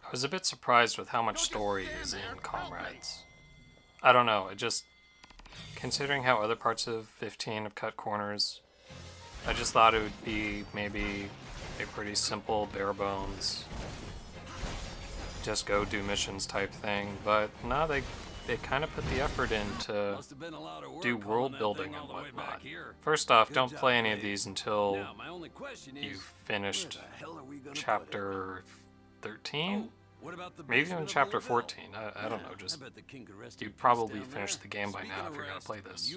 I was a bit surprised with how much story is in Comrades. I don't know, considering how other parts of 15 have cut corners, I just thought it would be maybe a pretty simple, bare bones, just go do missions type thing, but no, they kind of put the effort in to do world building and whatnot. First off, don't play any of these until you've finished chapter 13? Maybe even chapter 14, I don't know, just you'd probably finish the game by now if you're gonna play this.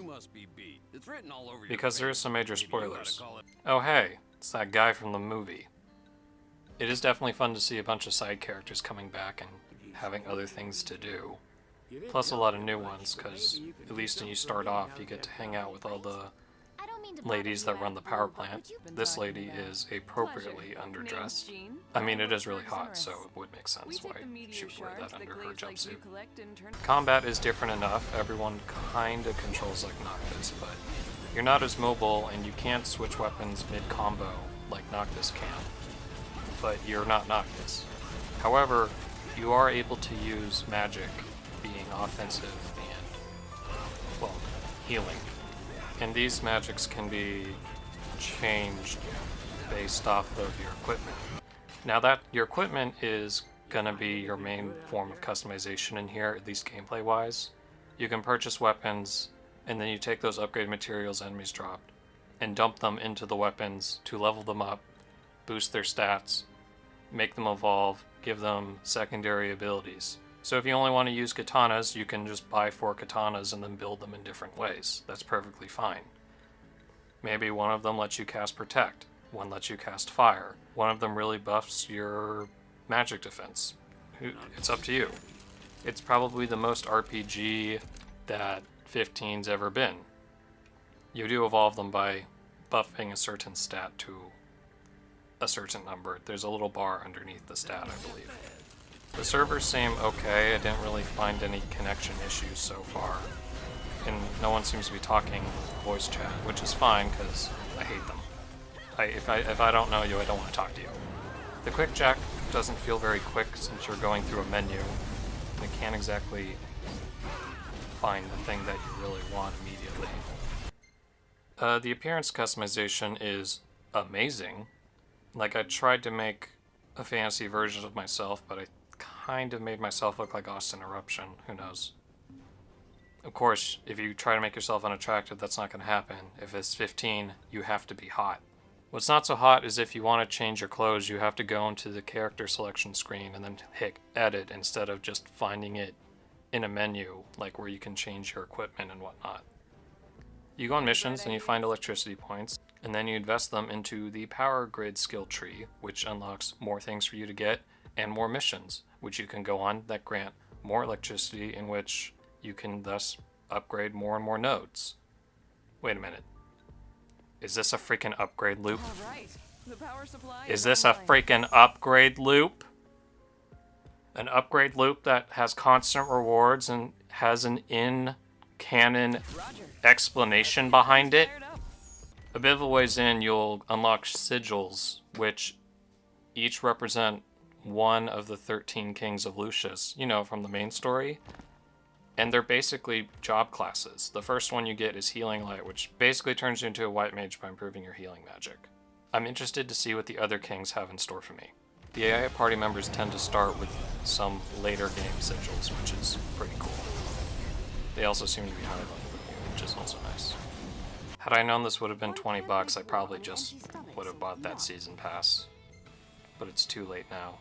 Because there is some major spoilers. Oh hey, it's that guy from the movie. It is definitely fun to see a bunch of side characters coming back and having other things to do. Plus a lot of new ones, because at least when you start off, you get to hang out with all the ladies that run the power plant. This lady is appropriately underdressed. I mean, it is really hot, so it would make sense why she would wear that under her jumpsuit. Combat is different enough. Everyone kinda controls like Noctis, but you're not as mobile and you can't switch weapons mid-combo like Noctis can. But you're not Noctis. However, you are able to use magic being offensive and, well, healing. And these magics can be changed based off of your equipment. Now that your equipment is gonna be your main form of customization in here, at least gameplay wise, you can purchase weapons and then you take those upgrade materials enemies dropped and dump them into the weapons to level them up, boost their stats, make them evolve, give them secondary abilities. So if you only want to use katanas, you can just buy 4 katanas and then build them in different ways. That's perfectly fine. Maybe one of them lets you cast Protect, one lets you cast Fire, one of them really buffs your magic defense. It's up to you. It's probably the most RPG that 15's ever been. You do evolve them by buffing a certain stat to a certain number. There's a little bar underneath the stat, I believe. The servers seem okay. I didn't really find any connection issues so far. And no one seems to be talking voice chat, which is fine because I hate them. If I don't know you, I don't want to talk to you. The quick jack doesn't feel very quick since you're going through a menu. And it can't exactly find the thing that you really want immediately. The appearance customization is amazing. Like, I tried to make a fantasy version of myself, but I kind of made myself look like Austin Eruption. Who knows? Of course, if you try to make yourself unattractive, that's not going to happen. If it's 15, you have to be hot. What's not so hot is if you want to change your clothes, you have to go into the character selection screen and then hit edit instead of just finding it in a menu, like where you can change your equipment and whatnot. You go on missions and you find electricity points, and then you invest them into the power grid skill tree, which unlocks more things for you to get, and more missions, which you can go on that grant more electricity, in which you can thus upgrade more and more nodes. Wait a minute. Is this a freaking upgrade loop? Is this a freaking upgrade loop? An upgrade loop that has constant rewards and has an in-canon explanation behind it? A bit of a ways in, you'll unlock sigils, which each represent one of the 13 kings of Lucius, you know, from the main story. And they're basically job classes. The first one you get is Healing Light, which basically turns you into a white mage by improving your healing magic. I'm interested to see what the other kings have in store for me. The AI party members tend to start with some later game sigils, which is pretty cool. They also seem to be higher level than you, which is also nice. Had I known this would have been 20 bucks, I probably just would have bought that season pass. But it's too late now.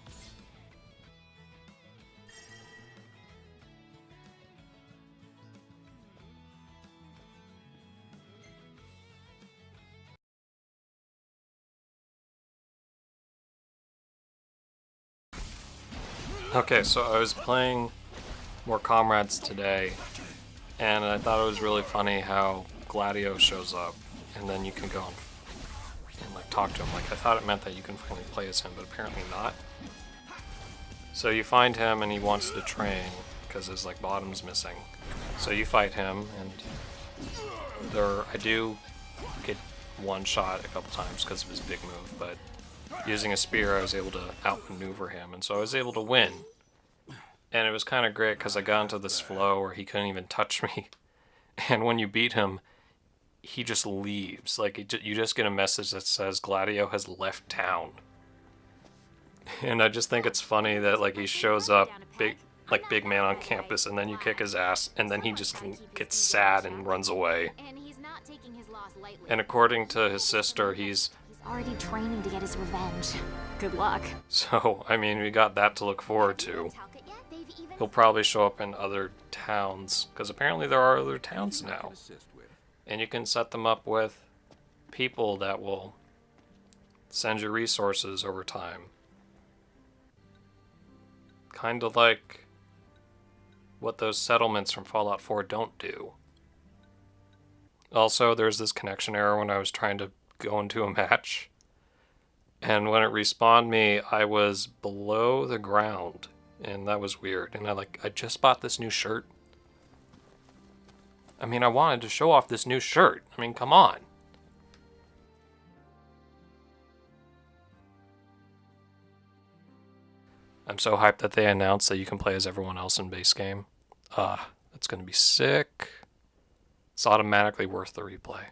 Okay, so I was playing more Comrades today, and I thought it was really funny how Gladio shows up, and then you can go and like talk to him. Like, I thought it meant that you can finally play as him, but apparently not. So you find him, and he wants to train because his like bottom's missing. So you fight him, and I do get one shot a couple times because of his big move, but using a spear, I was able to outmaneuver him, and so I was able to win. And it was kind of great because I got into this flow where he couldn't even touch me. And when you beat him, he just leaves. Like, you just get a message that says Gladio has left town. And I just think it's funny that, like, he shows up, big man on campus, and then you kick his ass, and then he just gets sad and runs away. And according to his sister, he's already training to get his revenge. Good luck. So, I mean, we got that to look forward to. He'll probably show up in other towns, because apparently there are other towns now. And you can set them up with people that will send you resources over time. Kind of like what those settlements from Fallout 4 don't do. Also, there's this connection error when I was trying to go into a match. And when it respawned me, I was below the ground. And that was weird. And I just bought this new shirt. I mean, I wanted to show off this new shirt. I mean, come on. I'm so hyped that they announced that you can play as everyone else in base game. That's going to be sick. It's automatically worth the replay.